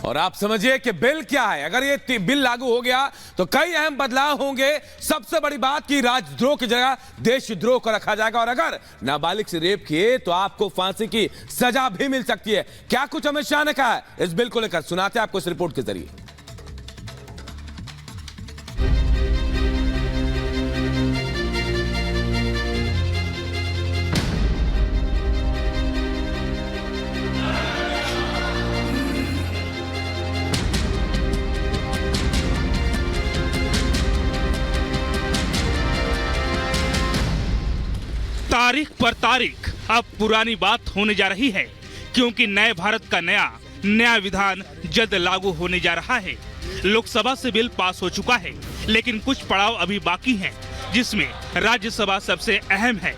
और आप समझिए कि बिल क्या है। अगर ये बिल लागू हो गया तो कई अहम बदलाव होंगे। सबसे बड़ी बात कि राजद्रोह की जगह देशद्रोह को रखा जाएगा और अगर नाबालिग से रेप किए तो आपको फांसी की सजा भी मिल सकती है। क्या कुछ अमित शाह ने कहा है इस बिल को लेकर, सुनाते हैं आपको इस रिपोर्ट के जरिए। तारीख पर तारीख अब पुरानी बात होने जा रही है, क्योंकि नए भारत का नया विधान जल्द लागू होने जा रहा है। लोकसभा से बिल पास हो चुका है, लेकिन कुछ पड़ाव अभी बाकी हैं, जिसमें राज्यसभा सबसे अहम है।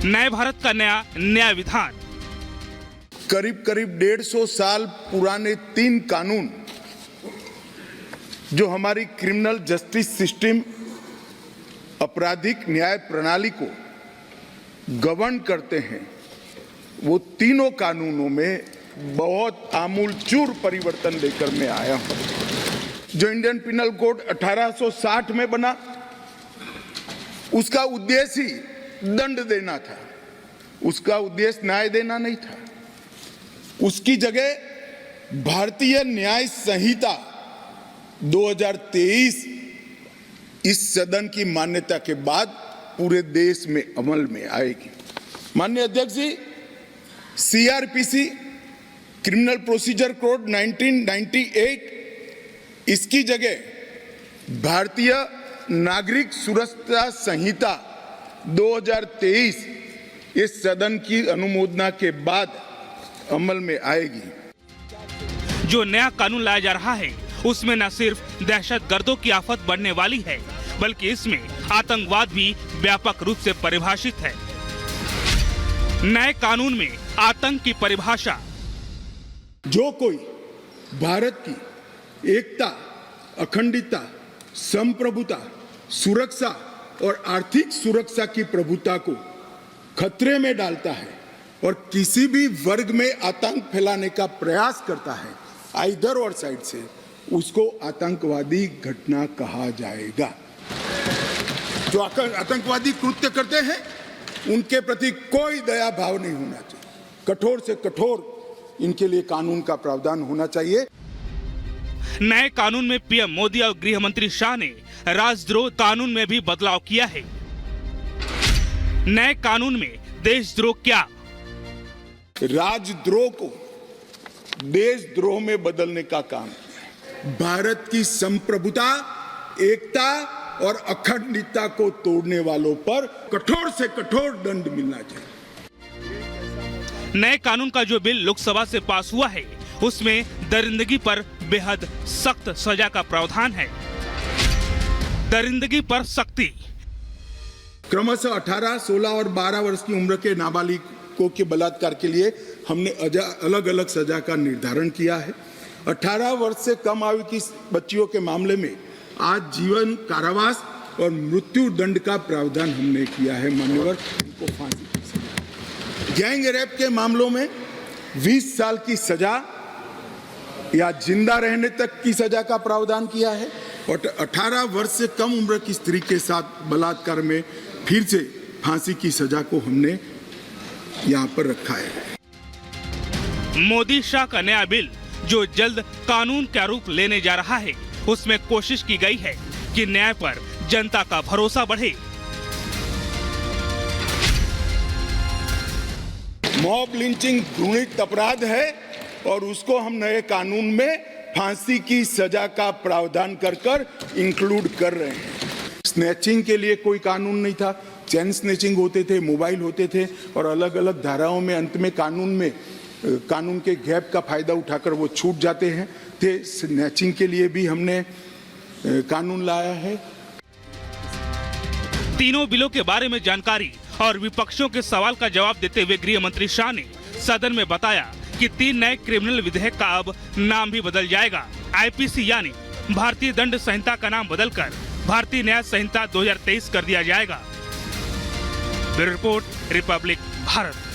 नए भारत का नया विधान करीब 150 साल पुराने 3 कानून जो हमारी क्रिमिनल जस्टिस सिस्टम, आपराधिक न्याय प्रणाली को गवर्न करते हैं, वो तीनों कानूनों में बहुत आमूलचूल परिवर्तन लेकर मैं आया हूं। जो इंडियन पिनल कोड 1860 में बना, उसका उद्देश्य ही दंड देना था, उसका उद्देश्य न्याय देना नहीं था। उसकी जगह भारतीय न्याय संहिता 2023 इस सदन की मान्यता के बाद पूरे देश में अमल में आएगी। माननीय अध्यक्ष जी, सीआरपीसी क्रिमिनल प्रोसीजर कोड 1998 इसकी जगह भारतीय नागरिक सुरक्षा संहिता 2023 इस सदन की अनुमोदना के बाद अमल में आएगी। जो नया कानून लाया जा रहा है उसमें न सिर्फ दहशतगर्दों की आफत बढ़ने वाली है, बल्कि इसमें आतंकवाद भी व्यापक रूप से परिभाषित है। नए कानून में आतंक की परिभाषा, जो कोई भारत की एकता, अखंडता, संप्रभुता, सुरक्षा और आर्थिक सुरक्षा की प्रभुता को खतरे में डालता है और किसी भी वर्ग में आतंक फैलाने का प्रयास करता है, आइदर और साइड से, उसको आतंकवादी घटना कहा जाएगा। जो आतंकवादी कृत्य करते हैं उनके प्रति कोई दया भाव नहीं होना चाहिए। कठोर से कठोर इनके लिए कानून का प्रावधान होना चाहिए। नए कानून में पीएम मोदी और गृह मंत्री शाह ने राजद्रोह कानून में भी बदलाव किया है। नए कानून में देशद्रोह क्या, राजद्रोह को देशद्रोह में बदलने का काम किया। भारत की संप्रभुता, एकता और अखंडता को तोड़ने वालों पर कठोर से कठोर दंड मिलना चाहिए। नए कानून का जो बिल लोकसभा से पास हुआ है उसमें दरिंदगी पर बेहद सख्त सजा का प्रावधान है। दरिंदगी पर सख्ती, क्रमशः 18, 16 और 12 वर्ष की उम्र के नाबालिगों के बलात्कार के लिए हमने अलग अलग सजा का निर्धारण किया है। 18 वर्ष से कम आयु की बच्चियों के मामले में आज जीवन कारावास और मृत्यु दंड का प्रावधान हमने किया है। मान्यवर, उनको फांसी की सजा। गैंग रेप के मामलों में 20 साल की सजा या जिंदा रहने तक की सजा का प्रावधान किया है और 18 वर्ष से कम उम्र की स्त्री के साथ बलात्कार में फिर से फांसी की सजा को हमने यहाँ पर रखा है। मोदी शाह का नया बिल जो जल्द कानून का रूप लेने जा रहा है, उसमें कोशिश की गई है कि न्याय पर जनता का भरोसा बढ़े। मॉब लिंचिंग घृणित अपराध है और उसको हम नए कानून में फांसी की सजा का प्रावधान कर इंक्लूड कर रहे हैं। स्नैचिंग के लिए कोई कानून नहीं था, चेन स्नैचिंग होते थे, मोबाइल होते थे और अलग अलग धाराओं में अंत में कानून के गैप का फायदा उठाकर वो छूट जाते हैं थे। स्नैचिंग के लिए भी हमने कानून लाया है। तीनों बिलों के बारे में जानकारी और विपक्षों के सवाल का जवाब देते हुए गृह मंत्री शाह ने सदन में बताया कि 3 नए क्रिमिनल विधेयक का अब नाम भी बदल जाएगा। आईपीसी यानी भारतीय दंड संहिता का नाम बदलकर भारतीय न्याय संहिता 2023 कर दिया जाएगा। Bureau report, Republic Bharat.